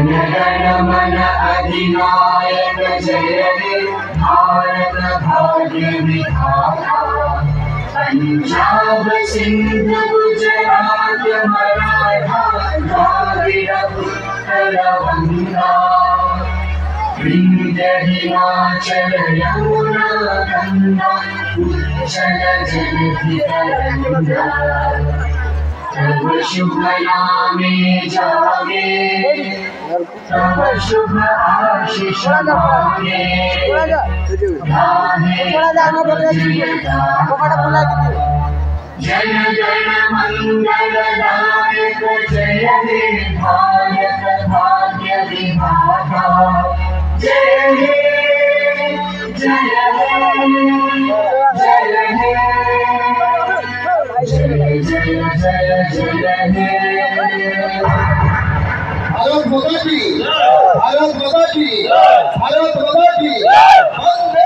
गण मन अधिनायक जय हे भारत भाग्य विधाता। पंजाब सिंध गुजरात मराठा द्राविड़ उत्कल गंगा। विंध्य हिमाचल यमुना गंगा उच्चल जलधि तरंगा। तब शुभ नामे जागे तब शुभ आशीष मांगे। जय जन मंगल दायक जय हे भारत भाग्य विधाता। जय हे जय हे जय हे जय जय जय जय हे। भारत माता की भारत माता की भारत माता की वंदे